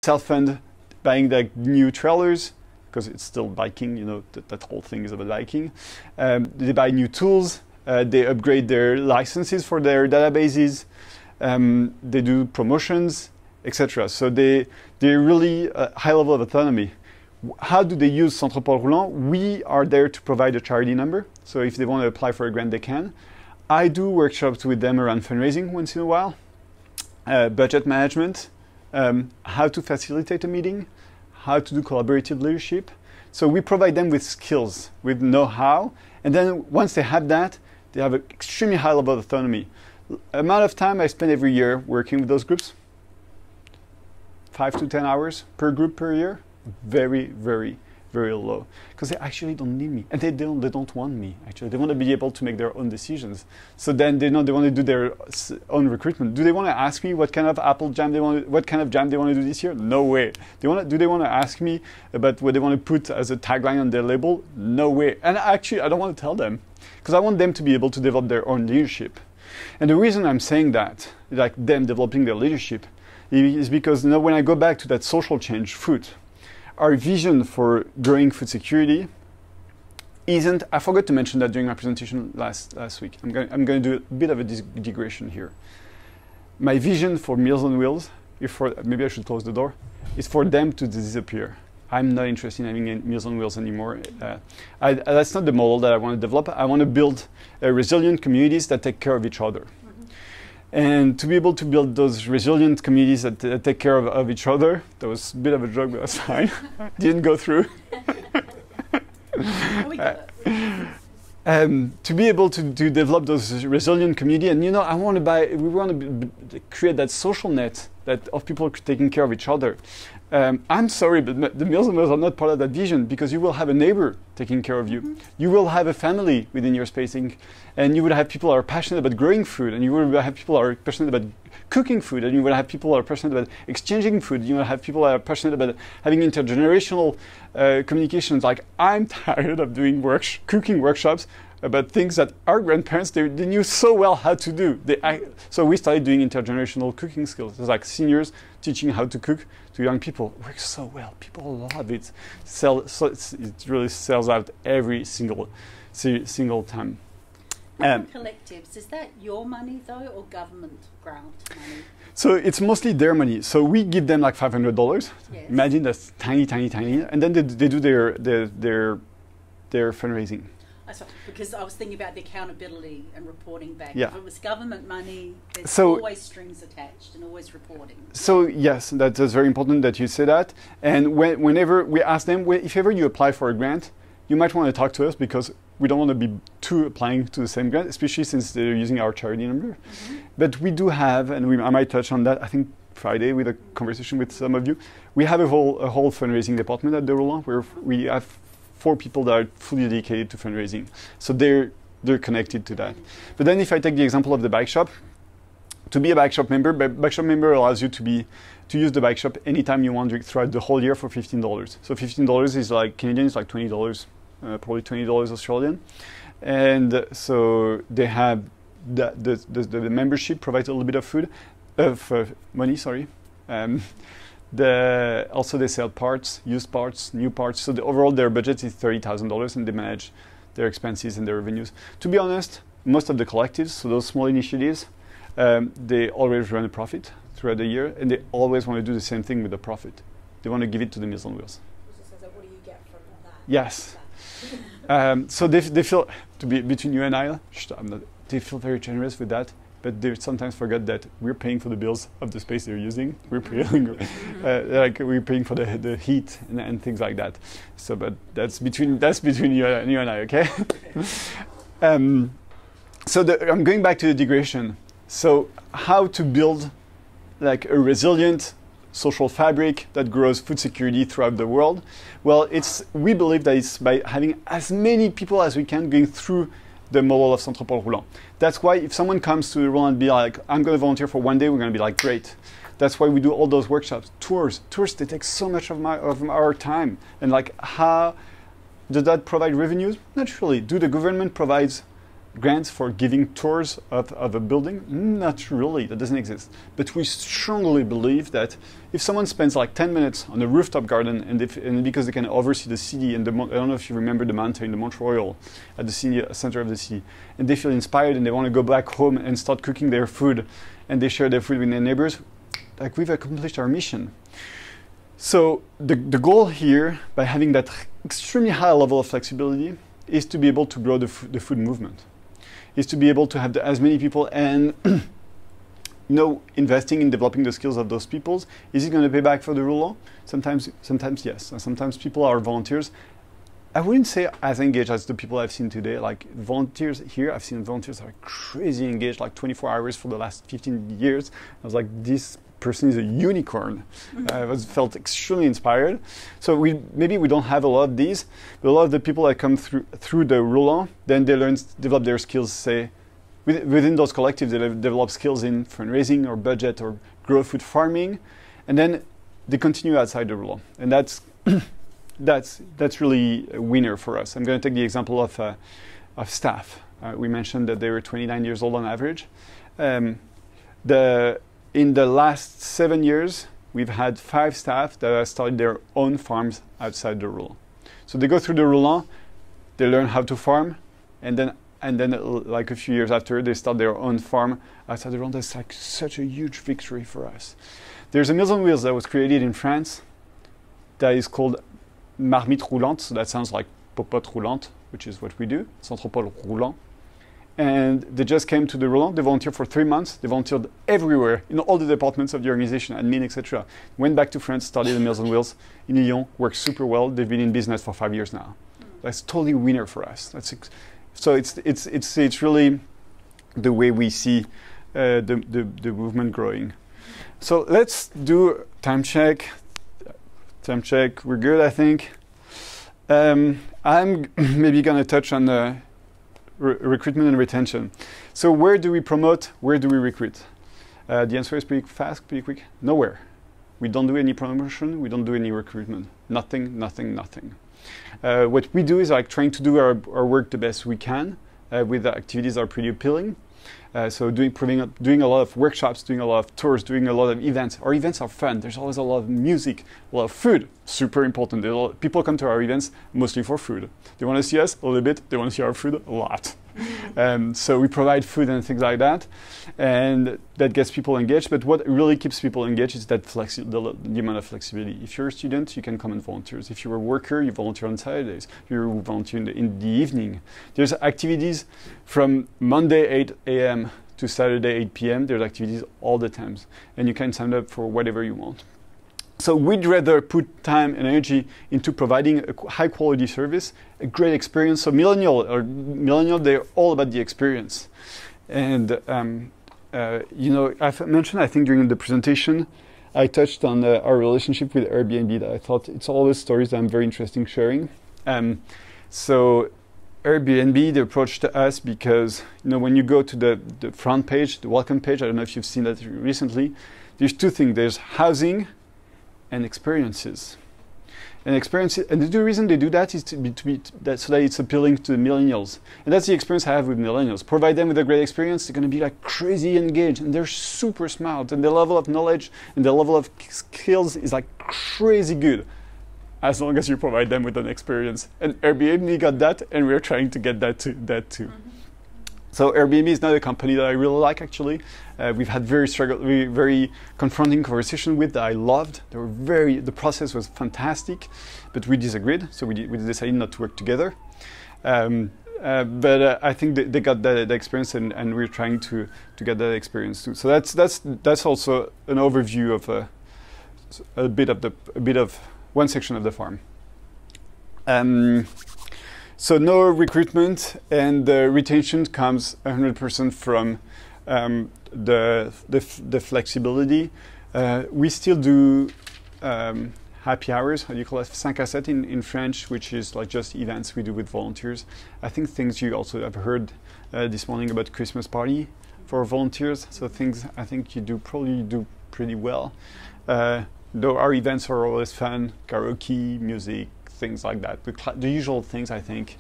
self-fund buying like new trailers, because it's still biking, you know, that whole thing is about biking. They buy new tools, they upgrade their licenses for their databases, they do promotions, etc. So they really high level of autonomy. How do they use Santropol Roulant? We are there to provide a charity number. So if they want to apply for a grant, they can. I do workshops with them around fundraising once in a while, budget management, how to facilitate a meeting, how to do collaborative leadership. So we provide them with skills, with know-how, and then once they have that, they have an extremely high level of autonomy. Amount of time I spend every year working with those groups, 5 to 10 hours per group per year, very, very, very low, because they actually don't need me, and they don't want me. Actually, they want to be able to make their own decisions. So then they know they want to do their own recruitment. Do they want to ask me what kind of apple jam what kind of jam they want to do this year? No way. Do they want to ask me about what they want to put as a tagline on their label? No way. And actually, I don't want to tell them, because I want them to be able to develop their own leadership. And the reason I'm saying that, like them developing their leadership, is because, you know, when I go back to that social change food, our vision for growing food security isn't, I forgot to mention that during my presentation last week. I'm going to do a bit of a digression here. My vision for Meals on Wheels, maybe I should close the door, is for them to disappear. I'm not interested in having Meals on Wheels anymore. That's not the model that I want to develop. I want to build resilient communities that take care of each other. And to be able to build those resilient communities that take care of each other, that was a bit of a joke, but that's fine. Didn't go through. To be able to develop those resilient community, and you know, we want to create that social net of people taking care of each other. I'm sorry, but the Meals on Wheels are not part of that vision, because you will have a neighbor taking care of you. Mm-hmm. You will have a family within your spacing, and you will have people who are passionate about growing food, and you will have people who are passionate about cooking food, and you will have people who are passionate about exchanging food. You will have people who are passionate about having intergenerational communications. Like, I'm tired of doing cooking workshops about things that our grandparents, they knew so well how to do. So we started doing intergenerational cooking skills. It's like seniors teaching how to cook to young people. It works so well. People love it. It really sells out every single time. Collectives, is that your money though, or government grant money? So it's mostly their money. So we give them like $500. Yes. Imagine that's tiny, tiny, tiny, and then they do their fundraising. Because I was thinking about the accountability and reporting back. Yeah. If it was government money, there's always strings attached and always reporting. So yes, that is very important that you say that. And whenever we ask them, if ever you apply for a grant, you might want to talk to us, because we don't want to be two applying to the same grant, especially since they're using our charity number. Mm-hmm. But we do have, and I might touch on that, I think Friday with a conversation with some of you, we have a whole fundraising department at the Roulant, where we have 4 people that are fully dedicated to fundraising. So they're connected to that. But then if I take the example of the bike shop, to be a bike shop member, bike shop member allows you to use the bike shop anytime you want throughout the whole year for $15. So $15 is like Canadian, it's like $20, probably $20 Australian. And so they have the membership provides a little bit of money, sorry. Also they sell parts, used parts, new parts. So overall their budget is $30,000, and they manage their expenses and their revenues. To be honest, most of the collectives, so those small initiatives, they always run a profit throughout the year, and they always want to do the same thing with the profit. They want to give it to the Meals on Wheels. So what do you get from that? Yes. So they feel, between you and I, they feel very generous with that. But they sometimes forget that we're paying for the bills of the space they're using. We're paying, we're paying for the heat and things like that. So, but that's between you and I, okay? So I'm going back to the digression. So how to build like a resilient social fabric that grows food security throughout the world? Well, we believe that it's by having as many people as we can going through the model of Santropol Roulant. That's why if someone comes to Roulant and be like, I'm going to volunteer for 1 day, we're going to be like, great. That's why we do all those workshops. Tours, they take so much of our time. And like, how does that provide revenues? Not really. Do the government provides grants for giving tours of a building? Not really, that doesn't exist. But we strongly believe that if someone spends like 10 minutes on a rooftop garden and because they can oversee the city and I don't know if you remember the mountain, the Mont Royal, at the center of the city, and they feel inspired and they want to go back home and start cooking their food and they share their food with their neighbors, like we've accomplished our mission. So the goal here, by having that extremely high level of flexibility, is to be able to grow the food movement, is to be able to have as many people and investing in developing the skills of those people. Is it going to pay back for the Roulant? Sometimes yes. And sometimes people are volunteers. I wouldn't say as engaged as the people I've seen today. Like volunteers here, I've seen volunteers that are crazy engaged, like 24 hours for the last 15 years. I was like, this person is a unicorn. I felt extremely inspired. So maybe we don't have a lot of these, but a lot of the people that come through the Roulant, then they develop their skills, say, within those collectives, they develop skills in fundraising or budget or grow food farming, and then they continue outside the Roulant. And that's really a winner for us. I'm going to take the example of staff. We mentioned that they were 29 years old on average. In the last 7 years, we've had 5 staff that have started their own farms outside the Roulant. So they go through the Roulant, they learn how to farm, and then like a few years after, they start their own farm outside the Roulant. That's like such a huge victory for us. There's a Meals on Wheels that was created in France that is called Marmite Roulante, so that sounds like Popote Roulante, which is what we do, Santropol Roulant. And they just came to the Roulant. They volunteered for 3 months. They volunteered everywhere, in all the departments of the organization, admin, etc. Went back to France, started the Meals on Wheels in Lyon, worked super well. They've been in business for 5 years now. That's totally a winner for us. So it's really the way we see the movement growing. So let's do time check. Time check. We're good, I think. I'm maybe going to touch on the recruitment and retention. So where do we promote? Where do we recruit? The answer is pretty fast, pretty quick. Nowhere. We don't do any promotion. We don't do any recruitment. Nothing. What we do is like trying to do our work the best we can with the activities that are pretty appealing. So doing a lot of workshops, doing a lot of tours, doing a lot of events. Our events are fun. There's always a lot of music, a lot of food. Super important. People come to our events mostly for food. They want to see us a little bit. They want to see our food a lot. So we provide food and things like that, and that gets people engaged. But what really keeps people engaged is that the amount of flexibility. If you're a student, you can come and volunteer. If you're a worker, you volunteer on Saturdays. You volunteer in the evening. There's activities from Monday 8 a.m. to Saturday 8 p.m. There's activities all the times, and you can sign up for whatever you want. So we'd rather put time and energy into providing a high quality service, a great experience. So millennial, they're all about the experience. And I've mentioned, I think during the presentation, I touched on our relationship with Airbnb that I thought it's all the stories that I'm very interested in sharing. So Airbnb, they approached us because, when you go to the front page, the welcome page, I don't know if you've seen that recently, there's 2 things. There's housing and experiences. And the reason they do that is so that it's appealing to the millennials. And that's the experience I have with millennials. Provide them with a great experience, they're going to be like crazy engaged, and they're super smart, and their level of knowledge and their level of skills is like crazy good, as long as you provide them with an experience. And Airbnb got that, and we're trying to get that too. Mm-hmm. So Airbnb is not a company that I really like, actually. We've had very confronting conversation with that I loved. The process was fantastic, but we disagreed, so we decided not to work together. But I think they got the experience, and we're trying to get that experience too. So that's also an overview of a bit of one section of the farm. So no recruitment, and the retention comes 100% from the flexibility. We still do happy hours, how do you call it, 5 à 7 in French, which is like just events we do with volunteers. I think things you also have heard this morning about Christmas party for volunteers. So things I think you probably do pretty well. Though our events are always fun, karaoke, music, things like that. The usual things, I think.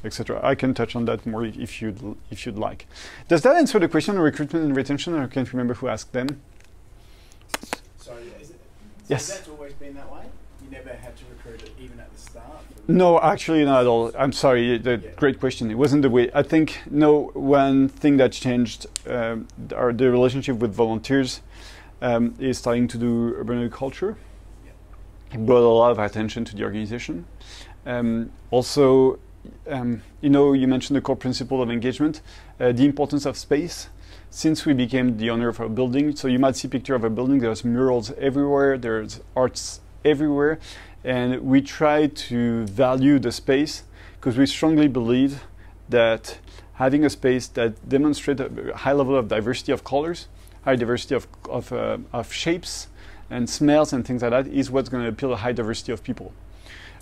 etc. I can touch on that more if you'd like. Does that answer the question on recruitment and retention? I can't remember who asked them. Sorry, Yes. Has that always been that way? You never had to recruit it even at the start? No, actually not at all. I'm sorry, great question. It wasn't the way. I think, no, one thing that changed the relationship with volunteers is starting to do urban agriculture. It brought a lot of attention to the organization. Also, you mentioned the core principle of engagement, the importance of space. Since we became the owner of our building, so you might see a picture of a building, there's murals everywhere, there's arts everywhere, and we try to value the space because we strongly believe that having a space that demonstrates a high level of diversity of colors, high diversity of shapes and smells and things like that is what's going to appeal to a high diversity of people.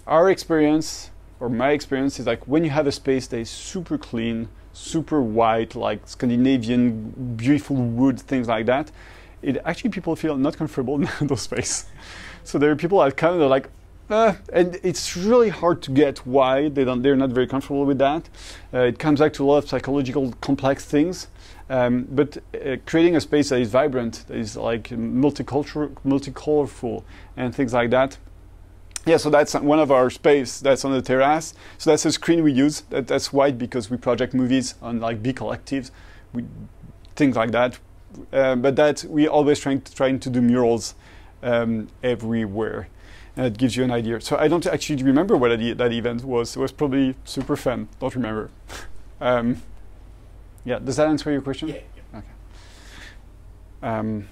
Our experience, or my experience, is like when you have a space that is super clean, super white, like Scandinavian, beautiful wood, things like that, it actually people feel not comfortable in those spaces. So there are people that kind of like, and it's really hard to get why they're not very comfortable with that. It comes back to a lot of psychological complex things. But creating a space that is vibrant, that is like multicultural, multicolorful, and things like that. Yeah, so that's one of our space that's on the terrace. So that's a screen we use. That's white because we project movies on like big collectives, things like that. But that we always trying to do murals everywhere, and it gives you an idea. So I don't actually remember what that event was. It was probably super fun. Don't remember. Yeah, does that answer your question? Yeah. Okay.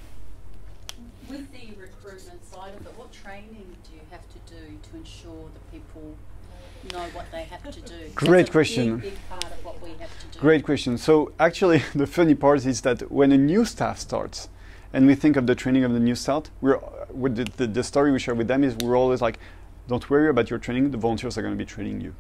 With the recruitment side of it, what training do you have to do to ensure that people know what they have to do? Great That's question. a big part of what we have to do. Great question. So actually, the funny part is that when a new staff starts, and we think of the training of the new staff, the story we share with them is we're always like, don't worry about your training, the volunteers are going to be training you.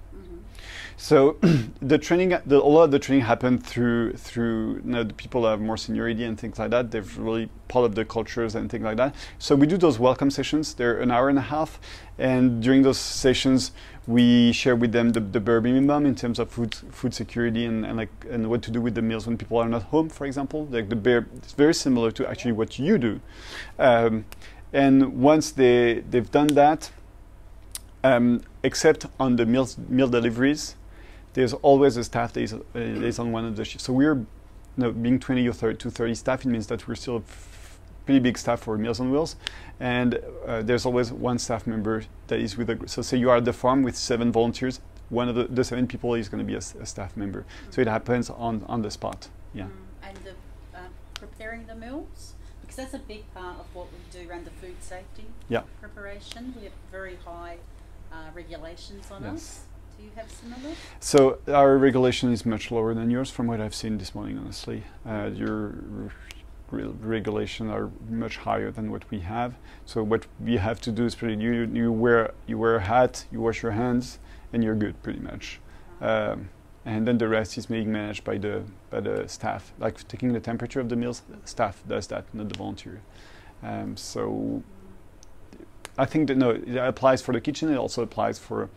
So the training, a lot of the training happened through the people that have more seniority and things like that. They're really part of the cultures and things like that. So we do those welcome sessions. They're an hour and a half, and during those sessions, we share with them the bare minimum in terms of food security and what to do with the meals when people are not home, for example. Like it's very similar to actually what you do. And once they've done that, except on the meal deliveries, there's always a staff that is on one of the shifts. So we're, being 20 or 30 staff, it means that we're still a pretty big staff for Meals on Wheels, and there's always one staff member that is with the group. So say you are at the farm with 7 volunteers, one of the 7 people is going to be a staff member. So it happens on the spot. Yeah. And the preparing the meals, because that's a big part of what we do around the food safety preparation. We have very high regulations on us. Do you have similar? So our regulation is much lower than yours from what I've seen this morning, honestly. Your regulation are much higher than what we have. So what we have to do is you wear a hat, you wash your hands, and you're good pretty much. And then the rest is being managed by the staff. Like taking the temperature of the meals, staff does that, not the volunteer. So I think that it applies for the kitchen. It also applies for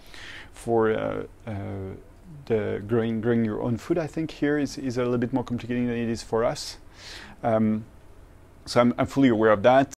the growing your own food. I think here is a little bit more complicated than it is for us. So I'm fully aware of that.